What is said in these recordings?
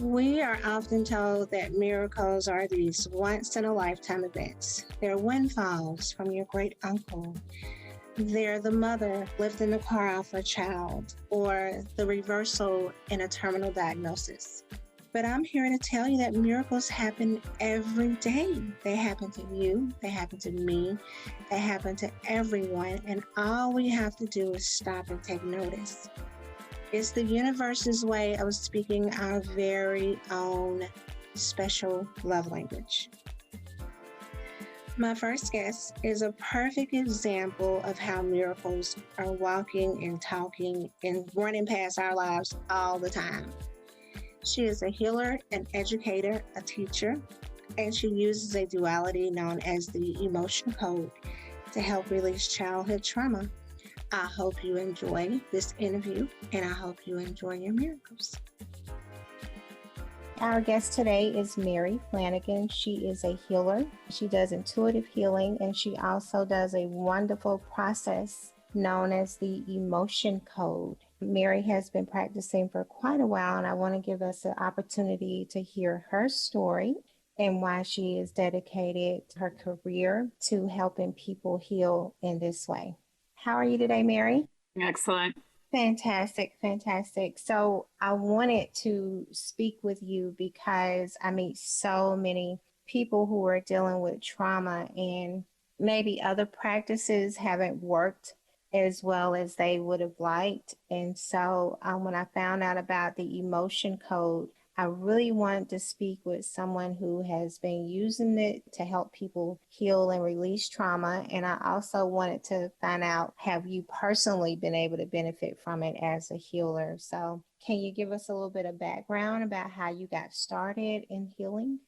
We are often told that miracles are these once in a lifetime events. They're windfalls from your great uncle. They're the mother lifting the car off her child, or the reversal in a terminal diagnosis. But I'm here to tell you that miracles happen every day. They happen to you, they happen to me, they happen to everyone, and all we have to do is stop and take notice. It's the universe's way of speaking our very own special love language. My first guest is a perfect example of how miracles are walking and talking and running past our lives all the time. She is a healer, an educator, a teacher, and she uses a duality known as the emotion code to help release childhood trauma. I hope you enjoy this interview, and I hope you enjoy your miracles. Our guest today is Mary Flanagan. She is a healer. She does intuitive healing, and she also does a wonderful process known as the emotion code. Mary has been practicing for quite a while, and I want to give us an opportunity to hear her story and why she is dedicated her career to helping people heal in this way. How are you today, Mary? Excellent. Fantastic, fantastic. So I wanted to speak with you because I meet so many people who are dealing with trauma, and maybe other practices haven't worked as well as they would have liked. And so when I found out about the emotion code, I really wanted to speak with someone who has been using it to help people heal and release trauma. And I also wanted to find out, have you personally been able to benefit from it as a healer? So can you give us a little bit of background about how you got started in healing?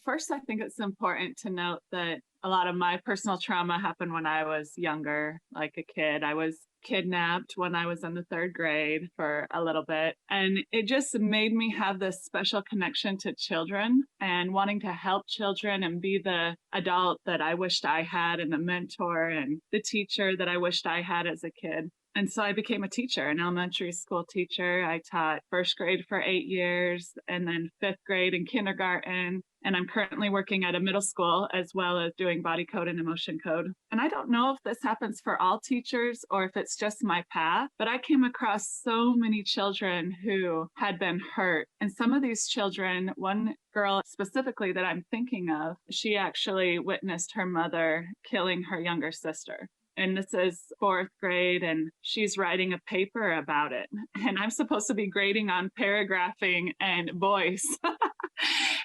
First, I think it's important to note that a lot of my personal trauma happened when I was younger, like a kid. I was kidnapped when I was in the third grade for a little bit. And it just made me have this special connection to children and wanting to help children and be the adult that I wished I had, and the mentor and the teacher that I wished I had as a kid. And so I became a teacher, an elementary school teacher. I taught first grade for 8 years and then fifth grade and kindergarten. And I'm currently working at a middle school as well as doing body code and emotion code. And I don't know if this happens for all teachers or if it's just my path, but I came across so many children who had been hurt. And some of these children, one girl specifically that I'm thinking of, she actually witnessed her mother killing her younger sister. And this is fourth grade, and she's writing a paper about it. And I'm supposed to be grading on paragraphing and voice.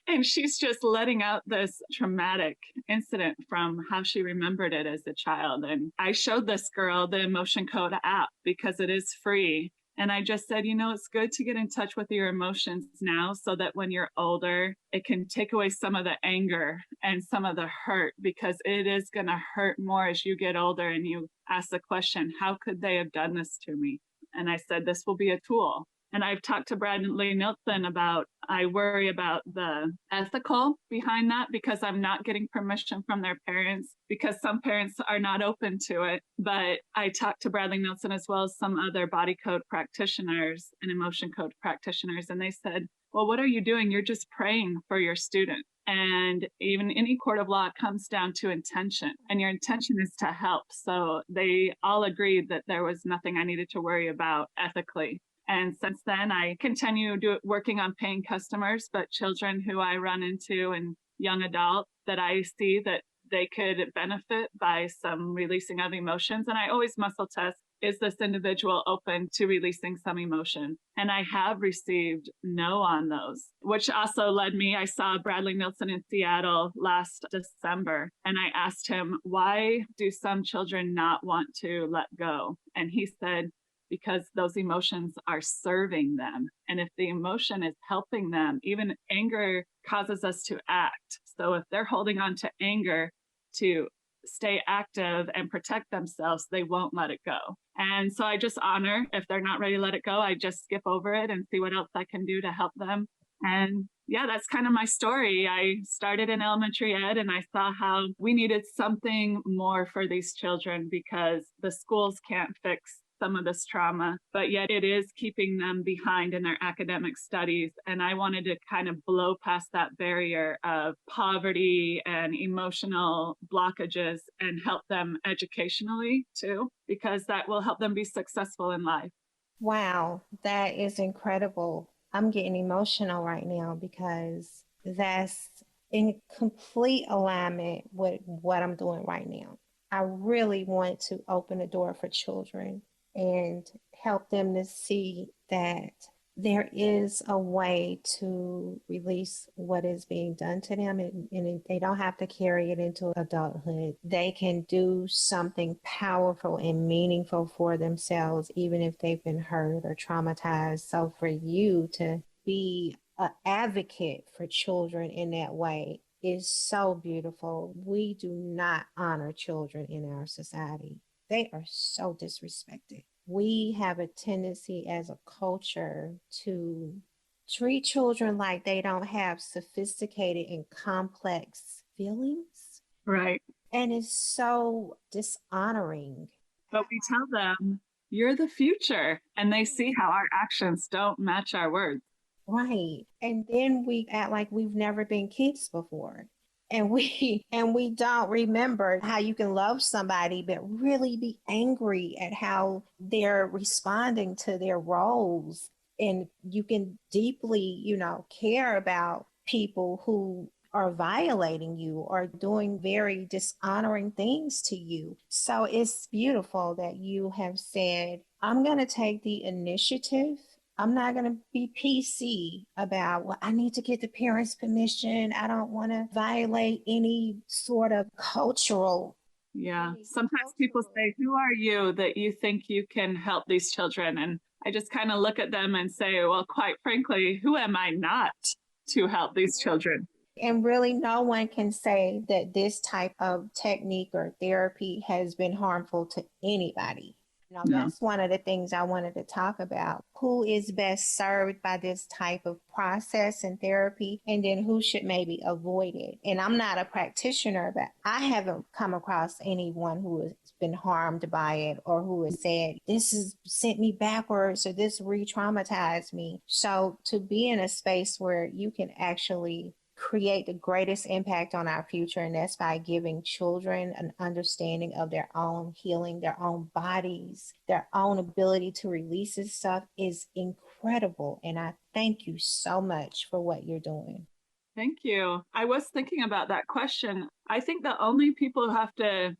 And she's just letting out this traumatic incident from how she remembered it as a child. And I showed this girl the Emotion Code app because it is free. And I just said, it's good to get in touch with your emotions now so that when you're older, it can take away some of the anger and some of the hurt, because it is going to hurt more as you get older and you ask the question, how could they have done this to me? And I said, this will be a tool. And I've talked to Bradley Nilsson about, I worry about the ethical behind that because I'm not getting permission from their parents, because some parents are not open to it. But I talked to Bradley Nilsson as well as some other body code practitioners and emotion code practitioners. And they said, well, what are you doing? You're just praying for your student. And even any court of law, it comes down to intention, and your intention is to help. So they all agreed that there was nothing I needed to worry about ethically. And since then, I continue working on paying customers, but children who I run into and young adults that I see that they could benefit by some releasing of emotions. And I always muscle test, is this individual open to releasing some emotion? And I have received no on those, which also led me, I saw Bradley Nilsson in Seattle last December, and I asked him, why do some children not want to let go? And he said, because those emotions are serving them. And if the emotion is helping them, even anger causes us to act. So if they're holding on to anger to stay active and protect themselves, they won't let it go. And so I just honor, if they're not ready to let it go, I just skip over it and see what else I can do to help them. And yeah, that's kind of my story. I started in elementary ed, and I saw how we needed something more for these children because the schools can't fix some of this trauma, but yet it is keeping them behind in their academic studies. And I wanted to kind of blow past that barrier of poverty and emotional blockages and help them educationally too, because that will help them be successful in life. Wow, that is incredible. I'm getting emotional right now because that's in complete alignment with what I'm doing right now. I really want to open the door for children and help them to see that there is a way to release what is being done to them, and they don't have to carry it into adulthood. They can do something powerful and meaningful for themselves, even if they've been hurt or traumatized. So for you to be an advocate for children in that way is so beautiful. We do not honor children in our society. They are so disrespected. We have a tendency as a culture to treat children like they don't have sophisticated and complex feelings. Right. And it's so dishonoring. But we tell them, you're the future. And they see how our actions don't match our words. Right. And then we act like we've never been kids before. And we don't remember how you can love somebody but really be angry at how they're responding to their roles. And you can deeply, care about people who are violating you or doing very dishonoring things to you. So it's beautiful that you have said, I'm going to take the initiative. I'm not going to be PC about, well, I need to get the parents' permission. I don't want to violate any sort of cultural. Yeah. Sometimes people say, who are you that you think you can help these children? And I just kind of look at them and say, well, quite frankly, who am I not to help these children? And really, no one can say that this type of technique or therapy has been harmful to anybody. No. That's one of the things I wanted to talk about. Who is best served by this type of process and therapy, and then who should maybe avoid it? And I'm not a practitioner, but I haven't come across anyone who has been harmed by it or who has said, this has sent me backwards or this re traumatized me. So to be in a space where you can actually create the greatest impact on our future, and that's by giving children an understanding of their own healing, their own bodies, their own ability to release this stuff is incredible. And I thank you so much for what you're doing. Thank you. I was thinking about that question. I think the only people who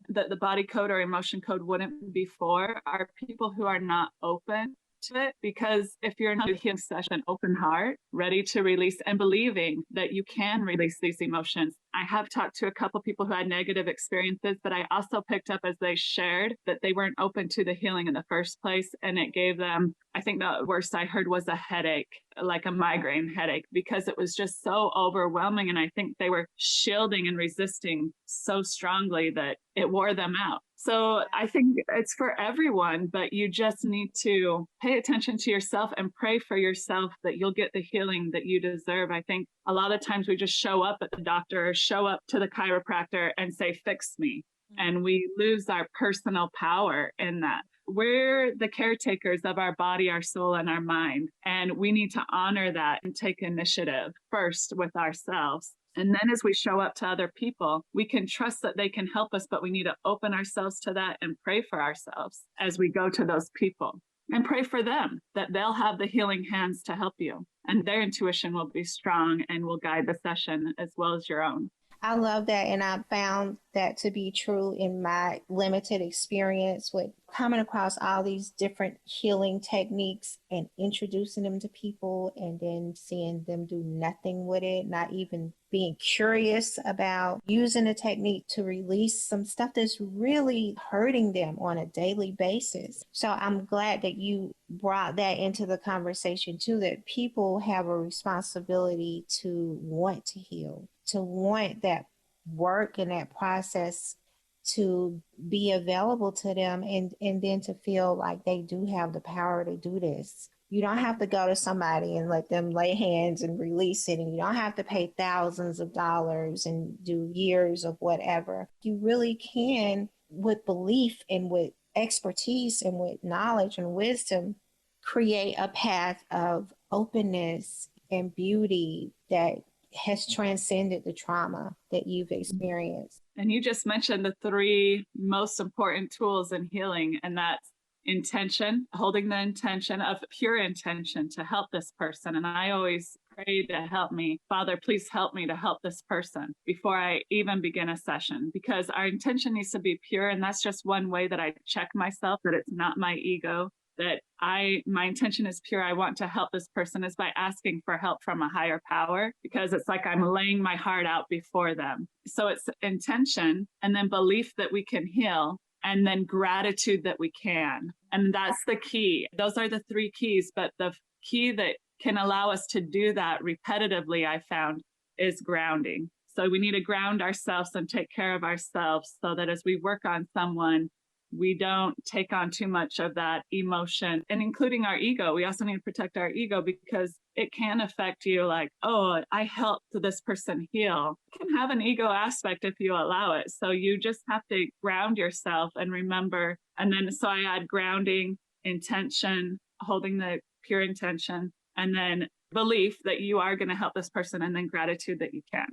that the body code or emotion code wouldn't be for are people who are not open to it, because if you're in a healing session, open heart, ready to release and believing that you can release these emotions. I have talked to a couple people who had negative experiences, but I also picked up as they shared that they weren't open to the healing in the first place. And it gave them, I think the worst I heard was a headache, like a migraine headache, because it was just so overwhelming. And I think they were shielding and resisting so strongly that it wore them out. So I think it's for everyone, but you just need to pay attention to yourself and pray for yourself that you'll get the healing that you deserve. I think a lot of times we just show up at the doctor or show up to the chiropractor and say, fix me. And we lose our personal power in that. We're the caretakers of our body, our soul, and our mind. And we need to honor that and take initiative first with ourselves. And then as we show up to other people, we can trust that they can help us, but we need to open ourselves to that and pray for ourselves as we go to those people. And pray for them that they'll have the healing hands to help you. And their intuition will be strong and will guide the session as well as your own. I love that. And I found that to be true in my limited experience with coming across all these different healing techniques and introducing them to people and then seeing them do nothing with it, not even being curious about using a technique to release some stuff that's really hurting them on a daily basis. So I'm glad that you brought that into the conversation too, that people have a responsibility to want to heal, to want that work and that process to be available to them, and then to feel like they do have the power to do this. You don't have to go to somebody and let them lay hands and release it. And you don't have to pay thousands of dollars and do years of whatever. You really can, with belief and with expertise and with knowledge and wisdom, create a path of openness and beauty that has transcended the trauma that you've experienced. And you just mentioned the three most important tools in healing, and that's intention, holding the intention of pure intention to help this person. And I always pray to help me, Father, please help me to help this person before I even begin a session, because our intention needs to be pure. And that's just one way that I check myself that it's not my ego, that my intention is pure. I want to help this person is by asking for help from a higher power, because it's like I'm laying my heart out before them. So it's intention, and then belief that we can heal, and then gratitude that we can. And that's the key. Those are the three keys. But the key that can allow us to do that repetitively, I found, is grounding. So we need to ground ourselves and take care of ourselves so that as we work on someone, we don't take on too much of that emotion, and including our ego. We also need to protect our ego, because it can affect you like, oh, I helped this person heal. It can have an ego aspect if you allow it. So you just have to ground yourself and remember. And then, so I add grounding, intention, holding the pure intention, and then belief that you are going to help this person, and then gratitude that you can.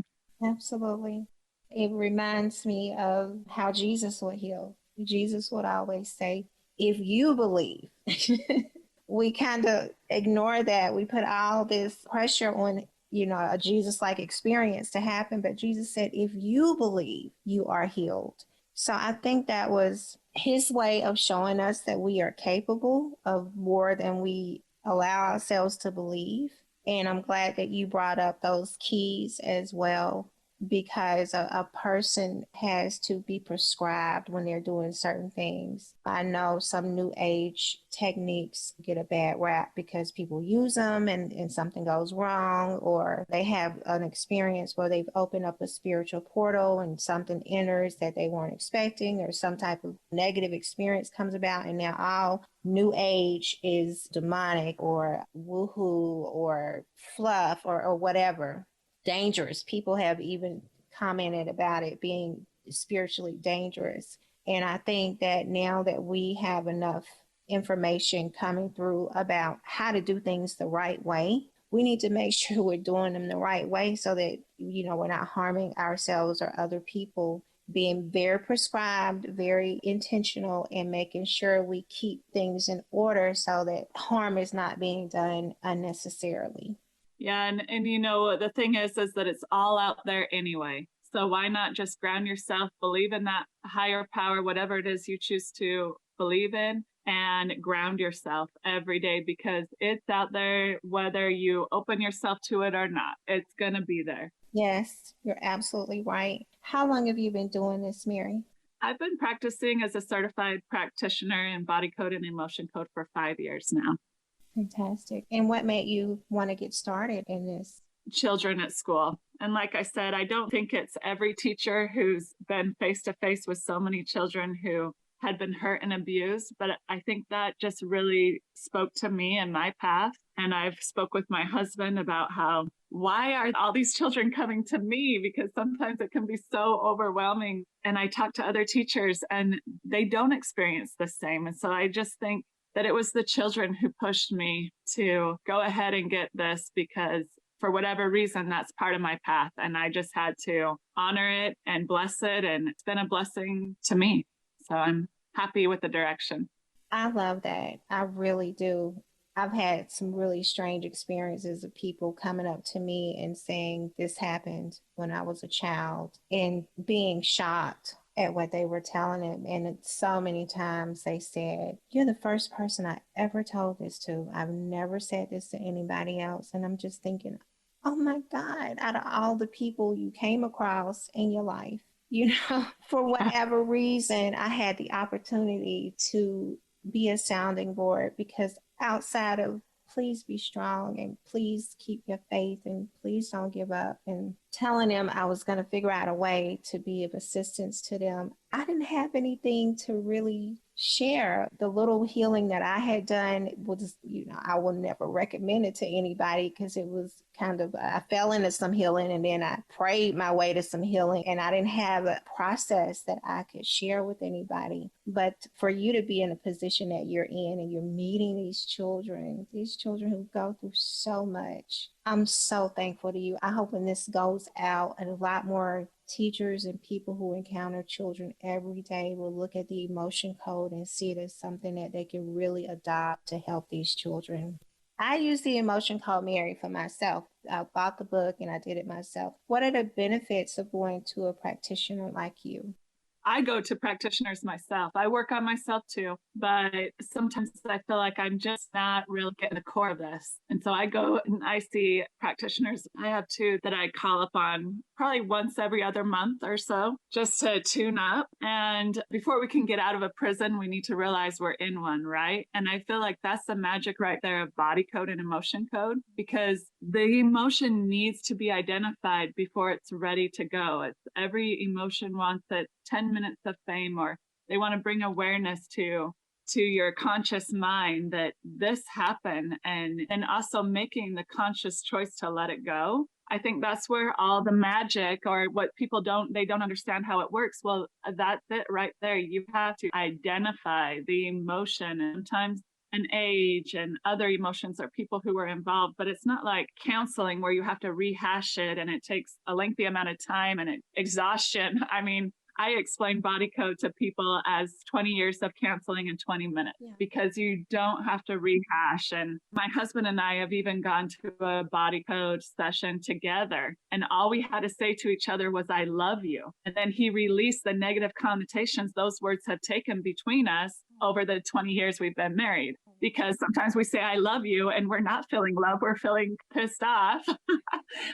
Absolutely. It reminds me of how Jesus would heal. Jesus would always say, if you believe. We kind of ignore that. We put all this pressure on, a Jesus like experience to happen. But Jesus said, if you believe, you are healed. So I think that was his way of showing us that we are capable of more than we allow ourselves to believe. And I'm glad that you brought up those keys as well, because a person has to be prescribed when they're doing certain things. I know some new age techniques get a bad rap because people use them and something goes wrong, or they have an experience where they've opened up a spiritual portal and something enters that they weren't expecting, or some type of negative experience comes about, and now all new age is demonic or woohoo or fluff or whatever. Dangerous. People have even commented about it being spiritually dangerous. And I think that now that we have enough information coming through about how to do things the right way, we need to make sure we're doing them the right way so that, we're not harming ourselves or other people. Being very prescribed, very intentional, and making sure we keep things in order so that harm is not being done unnecessarily. Yeah, and the thing is that it's all out there anyway. So why not just ground yourself, believe in that higher power, whatever it is you choose to believe in, and ground yourself every day, because it's out there whether you open yourself to it or not. It's going to be there. Yes, you're absolutely right. How long have you been doing this, Mary? I've been practicing as a certified practitioner in body code and emotion code for 5 years now. Fantastic. And what made you want to get started in this? Children at school. And like I said, I don't think it's every teacher who's been face to face with so many children who had been hurt and abused, but I think that just really spoke to me and my path. And I've spoke with my husband about why are all these children coming to me? Because sometimes it can be so overwhelming. And I talk to other teachers and they don't experience the same. And so I just think that it was the children who pushed me to go ahead and get this, because for whatever reason, that's part of my path. And I just had to honor it and bless it. And it's been a blessing to me. So I'm happy with the direction. I love that. I really do. I've had some really strange experiences of people coming up to me and saying this happened when I was a child, and being shocked at what they were telling them. And so many times they said, you're the first person I ever told this to. I've never said this to anybody else. And I'm just thinking, oh my God, out of all the people you came across in your life, for whatever reason, I had the opportunity to be a sounding board, because outside of please be strong and please keep your faith and please don't give up and telling them I was going to figure out a way to be of assistance to them, I didn't have anything to really share. The little healing that I had done was, I will never recommend it to anybody because it was kind of, I fell into some healing and then I prayed my way to some healing and I didn't have a process that I could share with anybody. But for you to be in a position that you're in and you're meeting these children who go through so much, I'm so thankful to you. I hope when this goes out, and a lot more teachers and people who encounter children every day will look at the emotion code and see it as something that they can really adopt to help these children. I use the emotion code Mary for myself. I bought the book and I did it myself. What are the benefits of going to a practitioner like you? I go to practitioners myself. I work on myself too, but sometimes I feel like I'm just not really getting the core of this. And so I go and I see practitioners. I have two that I call upon probably once every other month or so just to tune up. And before we can get out of a prison, we need to realize we're in one, right? And I feel like that's the magic right there of body code and emotion code, because the emotion needs to be identified before it's ready to go. It's every emotion wants it 10 minutes of fame, or they want to bring awareness to your conscious mind that this happened, and also making the conscious choice to let it go. I think that's where all the magic, or what people they don't understand how it works. Well, that's it right there. You have to identify the emotion, and sometimes an age and other emotions or people who are involved, but it's not like counseling where you have to rehash it and it takes a lengthy amount of time and exhaustion. I mean, I explain body code to people as 20 years of counseling in 20 minutes, Yeah. because you don't have to rehash. And my husband and I have even gone to a body code session together, and all we had to say to each other was, I love you. And then he released the negative connotations those words have taken between us over the 20 years we've been married. Because sometimes we say, I love you, and we're not feeling love, we're feeling pissed off.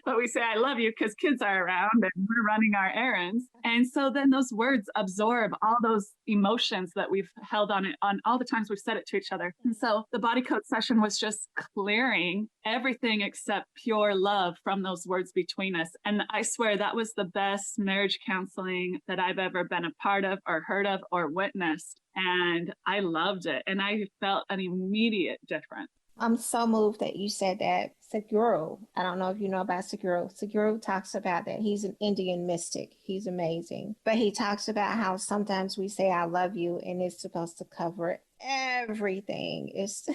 But we say, I love you, because kids are around and we're running our errands. And so then those words absorb all those emotions that we've held on it on all the times we've said it to each other. And so the body code session was just clearing everything except pure love from those words between us. And I swear that was the best marriage counseling that I've ever been a part of or heard of or witnessed. And I loved it. And I felt an immediate difference. I'm so moved that you said that. Sadhguru, I don't know if you know about Sadhguru. Sadhguru talks about that. He's an Indian mystic. He's amazing. But he talks about how sometimes we say, I love you, and it's supposed to cover everything. It's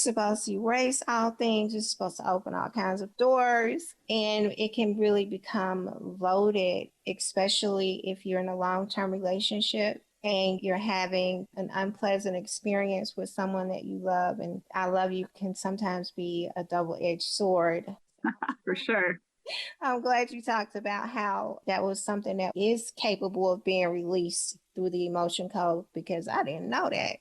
supposed to erase all things. It's supposed to open all kinds of doors. And it can really become loaded, especially if you're in a long-term relationship and you're having an unpleasant experience with someone that you love. And I love you can sometimes be a double-edged sword. For sure. I'm glad you talked about how that was something that is capable of being released through the emotion code, because I didn't know that.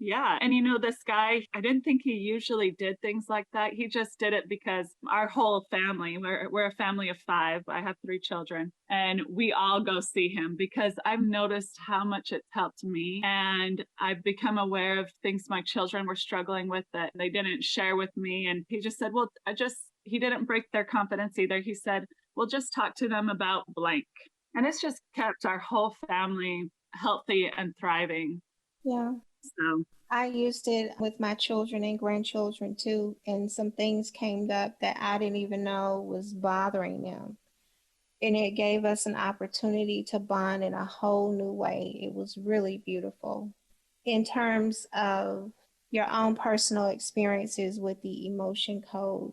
Yeah. And this guy, I didn't think he usually did things like that. He just did it because our whole family, we're a family of 5. I have 3 children, and we all go see him because I've noticed how much it's helped me. And I've become aware of things my children were struggling with that they didn't share with me. And he just said, well, he didn't break their confidence either. He said, well, just talk to them about blank. And it's just kept our whole family healthy and thriving. Yeah. So I used it with my children and grandchildren too, and some things came up that I didn't even know was bothering them. And it gave us an opportunity to bond in a whole new way. It was really beautiful. In terms of your own personal experiences with the emotion code,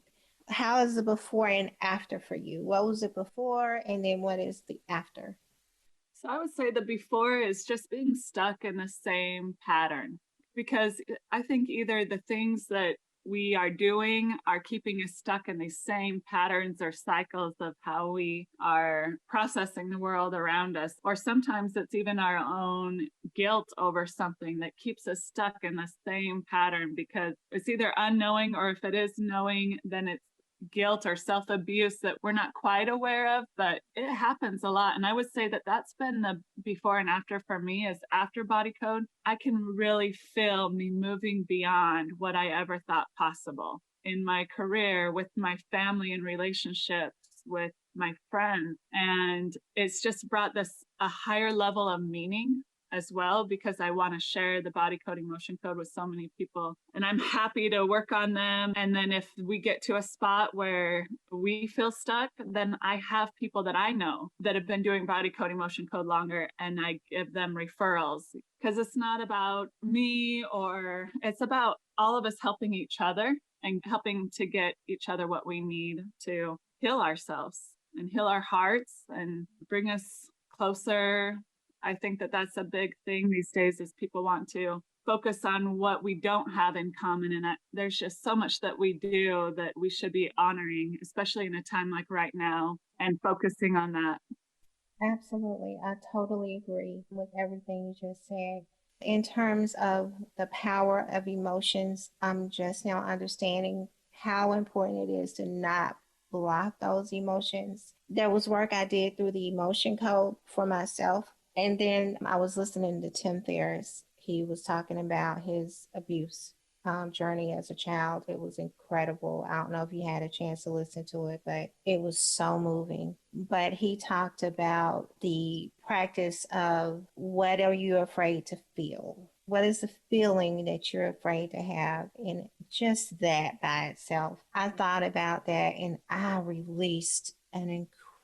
how is the before and after for you? What was it before, and then what is the after? So I would say the before is just being stuck in the same pattern, because I think either the things that we are doing are keeping us stuck in these same patterns or cycles of how we are processing the world around us, or sometimes it's even our own guilt over something that keeps us stuck in the same pattern, because it's either unknowing, or if it is knowing, then it's guilt or self-abuse that we're not quite aware of, but it happens a lot. And I would say that that's been the before and after for me. Is after body code, I can really feel me moving beyond what I ever thought possible in my career, with my family and relationships, with my friends. And it's just brought this a higher level of meaning as well, because I want to share the body coding motion code with so many people. And I'm happy to work on them. And then if we get to a spot where we feel stuck, then I have people that I know that have been doing body coding motion code longer, and I give them referrals, because it's not about me, or it's about all of us helping each other and helping to get each other what we need to heal ourselves and heal our hearts and bring us closer. I think that that's a big thing these days, is people want to focus on what we don't have in common. And there's just so much that we do that we should be honoring, especially in a time like right now, and focusing on that. Absolutely. I totally agree with everything you just said. In terms of the power of emotions, I'm just now understanding how important it is to not block those emotions. There was work I did through the emotion code for myself. And then I was listening to Tim Ferriss. He was talking about his abuse journey as a child. It was incredible. I don't know if you had a chance to listen to it, but it was so moving. But he talked about the practice of, what are you afraid to feel? What is the feeling that you're afraid to have? And just that by itself, I thought about that and I released an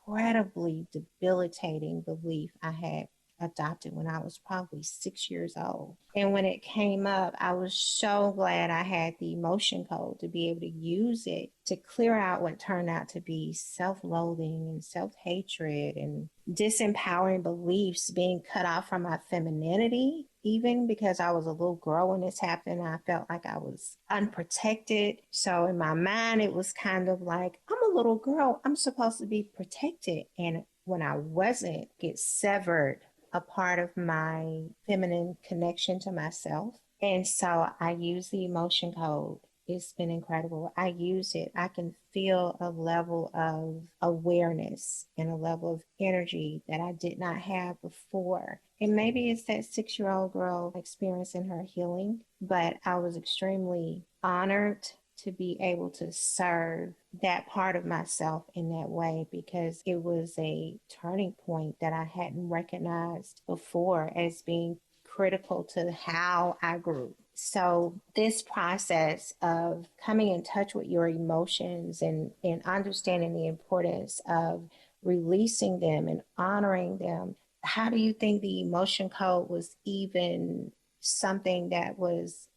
incredibly debilitating belief I had adopted when I was probably 6 years old. And when it came up, I was so glad I had the emotion code to be able to use it to clear out what turned out to be self-loathing and self-hatred and disempowering beliefs, being cut off from my femininity. Even because I was a little girl when this happened, I felt like I was unprotected. So in my mind, it was kind of like, I'm a little girl, I'm supposed to be protected. And when I wasn't, it severed a part of my feminine connection to myself. And so I use the emotion code. It's been incredible. I use it. I can feel a level of awareness and a level of energy that I did not have before. And maybe it's that 6-year-old girl experiencing her healing, but I was extremely honored to be able to serve that part of myself in that way, because it was a turning point that I hadn't recognized before as being critical to how I grew. So this process of coming in touch with your emotions and understanding the importance of releasing them and honoring them, how do you think the emotion code was even something that was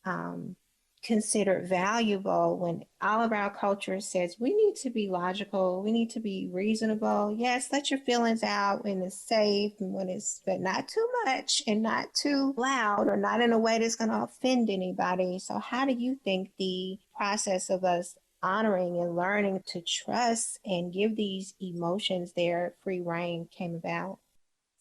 considered valuable, when all of our culture says we need to be logical, we need to be reasonable? Yes, let your feelings out when it's safe and when it's, but not too much and not too loud, or not in a way that's going to offend anybody. So how do you think the process of us honoring and learning to trust and give these emotions their free reign came about?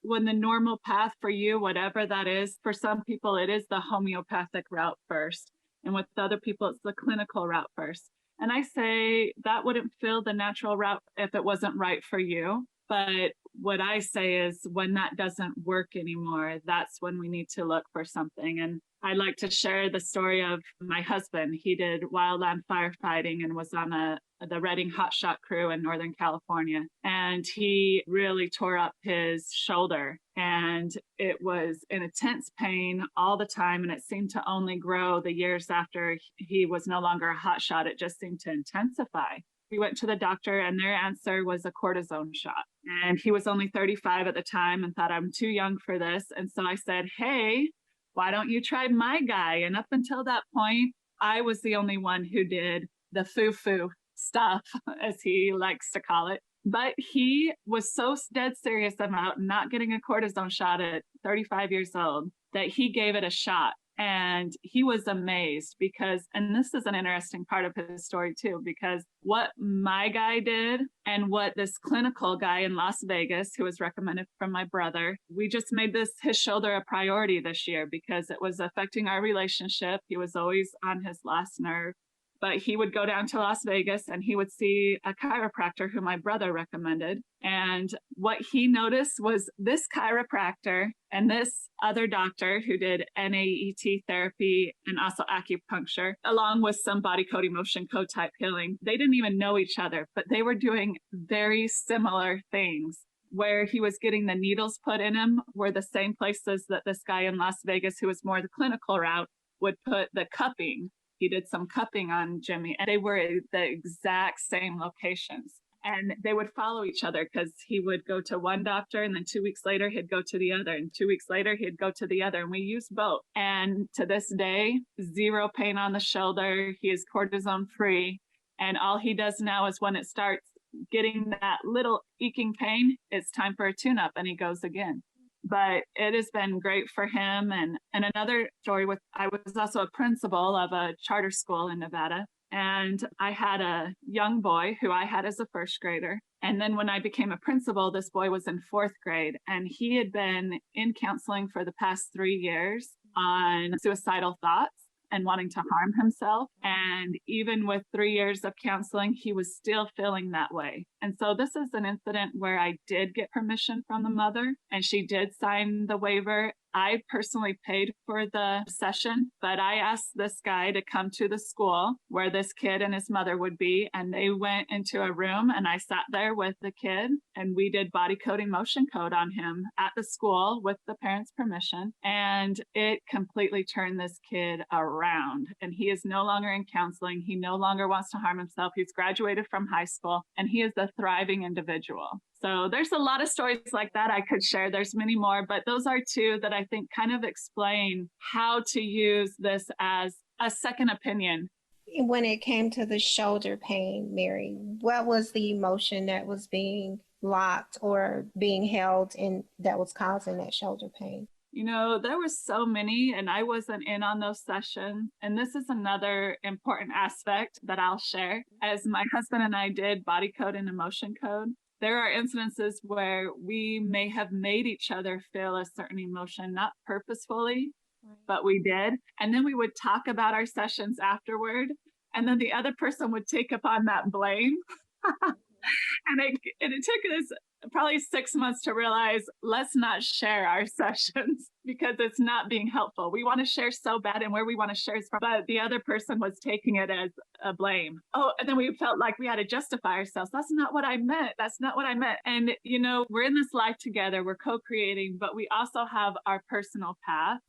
When the normal path for you, whatever that is, for some people, it is the homeopathic route first. And with other people, it's the clinical route first. And I say that wouldn't feel the natural route if it wasn't right for you. But what I say is, when that doesn't work anymore, that's when we need to look for something. And I like to share the story of my husband. He did wildland firefighting and was on the Redding Hotshot crew in Northern California. And he really tore up his shoulder, and it was in intense pain all the time. And it seemed to only grow the years after he was no longer a hotshot. It just seemed to intensify. We went to the doctor and their answer was a cortisone shot. And he was only 35 at the time and thought, I'm too young for this. And so I said, hey, why don't you try my guy? And up until that point, I was the only one who did the foo-foo stuff, as he likes to call it. But he was so dead serious about not getting a cortisone shot at 35 years old that he gave it a shot. And he was amazed because, and this is an interesting part of his story too, because what my guy did and what this clinical guy in Las Vegas, who was recommended from my brother, we just made his shoulder a priority this year because it was affecting our relationship. He was always on his last nerve. but he would go down to Las Vegas and he would see a chiropractor who my brother recommended. And what he noticed was this chiropractor and this other doctor who did NAET therapy and also acupuncture, along with some body code, emotion code type healing, they didn't even know each other, but they were doing very similar things. Where he was getting the needles put in him were the same places that this guy in Las Vegas, who was more the clinical route, would put the cupping. He did some cupping on Jimmy, and they were at the exact same locations. And they would follow each other because he would go to one doctor, and then 2 weeks later, he'd go to the other. And 2 weeks later, he'd go to the other. And we used both. And to this day, zero pain on the shoulder. He is cortisone free. And all he does now is when it starts getting that little eking pain, it's time for a tune-up, and he goes again. But it has been great for him. And another story with, I was also a principal of a charter school in Nevada, and I had a young boy who I had as a first grader. And then when I became a principal, this boy was in fourth grade, and he had been in counseling for the past 3 years on suicidal thoughts and wanting to harm himself. And even with 3 years of counseling, he was still feeling that way. And so this is an incident where I did get permission from the mother, and she did sign the waiver. I personally paid for the session, but I asked this guy to come to the school where this kid and his mother would be. And they went into a room, and I sat there with the kid, and we did body code, emotion code on him at the school with the parents' permission. And it completely turned this kid around. And he is no longer in counseling. He no longer wants to harm himself. He's graduated from high school, and he is a thriving individual. So there's a lot of stories like that I could share. There's many more, but those are two that I think kind of explain how to use this as a second opinion. When it came to the shoulder pain, Mary, what was the emotion that was being locked or being held in that was causing that shoulder pain? You know, there were so many, and I wasn't in on those sessions. And this is another important aspect that I'll share. As my husband and I did body code and emotion code, there are incidences where we may have made each other feel a certain emotion, not purposefully, but we did. And then we would talk about our sessions afterward. And then the other person would take upon that blame. And it took us probably 6 months to realize, let's not share our sessions because it's not being helpful. We want to share so bad, and where we want to share is from, but the other person was taking it as a blame. Oh, and then we felt like we had to justify ourselves. That's not what I meant. That's not what I meant. And, you know, we're in this life together. We're co-creating, but we also have our personal path.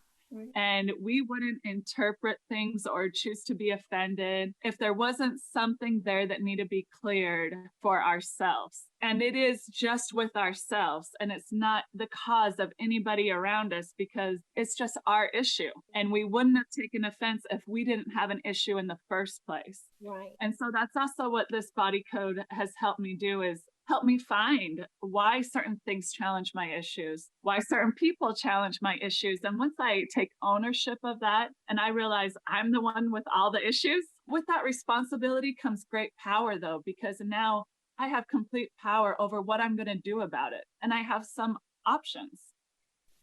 And we wouldn't interpret things or choose to be offended if there wasn't something there that needed to be cleared for ourselves. And it is just with ourselves, and it's not the cause of anybody around us, because it's just our issue. And we wouldn't have taken offense if we didn't have an issue in the first place. Right. And so that's also what this body code has helped me do, is help me find why certain things challenge my issues, why certain people challenge my issues. And once I take ownership of that and I realize I'm the one with all the issues, with that responsibility comes great power, though, because now I have complete power over what I'm going to do about it. And I have some options.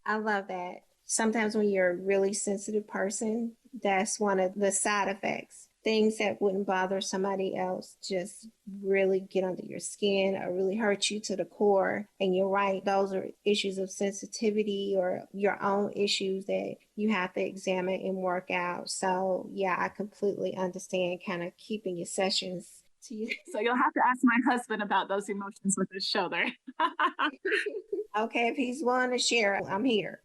I love that. Sometimes when you're a really sensitive person, that's one of the side effects. Things that wouldn't bother somebody else just really get under your skin or really hurt you to the core. And you're right, those are issues of sensitivity or your own issues that you have to examine and work out. So yeah, I completely understand kind of keeping your sessions to you. So you'll have to ask my husband about those emotions with his shoulder. Okay, if he's willing to share, I'm here.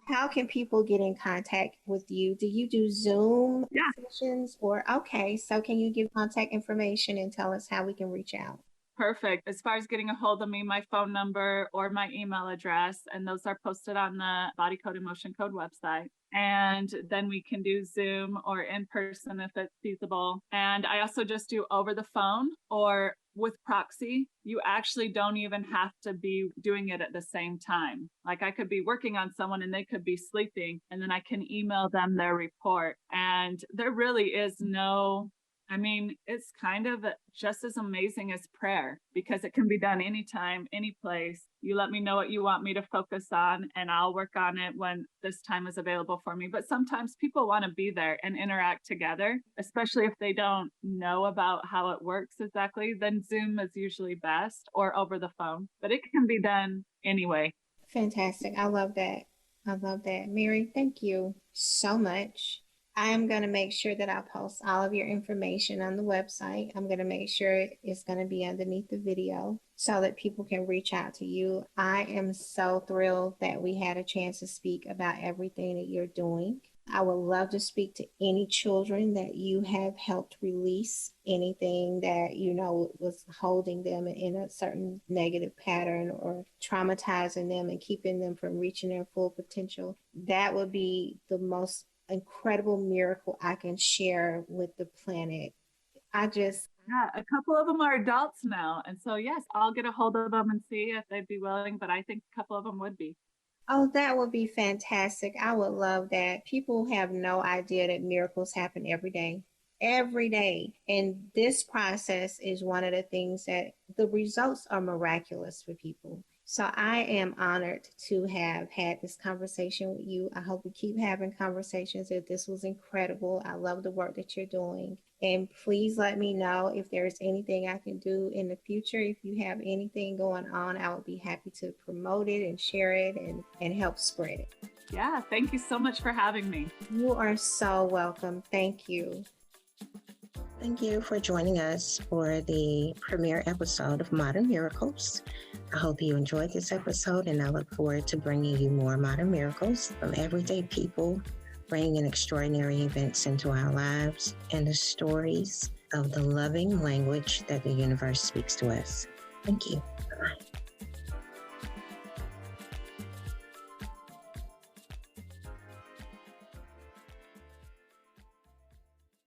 How can people get in contact with you? Do you do Zoom sessions or okay, so can you give contact information and tell us how we can reach out? Perfect. As far as getting a hold of me, my phone number or my email address, and those are posted on the Body Code Emotion Code website. And then we can do Zoom or in person if it's feasible. And I also just do over the phone or with proxy. You actually don't even have to be doing it at the same time. Like I could be working on someone and they could be sleeping, and then I can email them their report. And there really is no I mean, it's kind of just as amazing as prayer because it can be done anytime, any place. You let me know what you want me to focus on, and I'll work on it when this time is available for me. But sometimes people want to be there and interact together, especially if they don't know about how it works exactly. Then Zoom is usually best or over the phone, but it can be done anyway. Fantastic. I love that. I love that. Mary, thank you so much. I am going to make sure that I post all of your information on the website. I'm going to make sure it's going to be underneath the video so that people can reach out to you. I am so thrilled that we had a chance to speak about everything that you're doing. I would love to speak to any children that you have helped release, anything that you know was holding them in a certain negative pattern or traumatizing them and keeping them from reaching their full potential. That would be the most incredible miracle I can share with the planet. Yeah, a couple of them are adults now. And so, yes, I'll get a hold of them and see if they'd be willing, but I think a couple of them would be. Oh, that would be fantastic. I would love that. People have no idea that miracles happen every day. Every day. And this process is one of the things that the results are miraculous for people. So I am honored to have had this conversation with you. I hope we keep having conversations. This was incredible. I love the work that you're doing. And please let me know if there's anything I can do in the future. If you have anything going on, I would be happy to promote it and share it and help spread it. Yeah, thank you so much for having me. You are so welcome. Thank you. Thank you for joining us for the premiere episode of Modern Miracles. I hope you enjoyed this episode, and I look forward to bringing you more modern miracles from everyday people, bringing extraordinary events into our lives and the stories of the loving language that the universe speaks to us. Thank you. Bye-bye.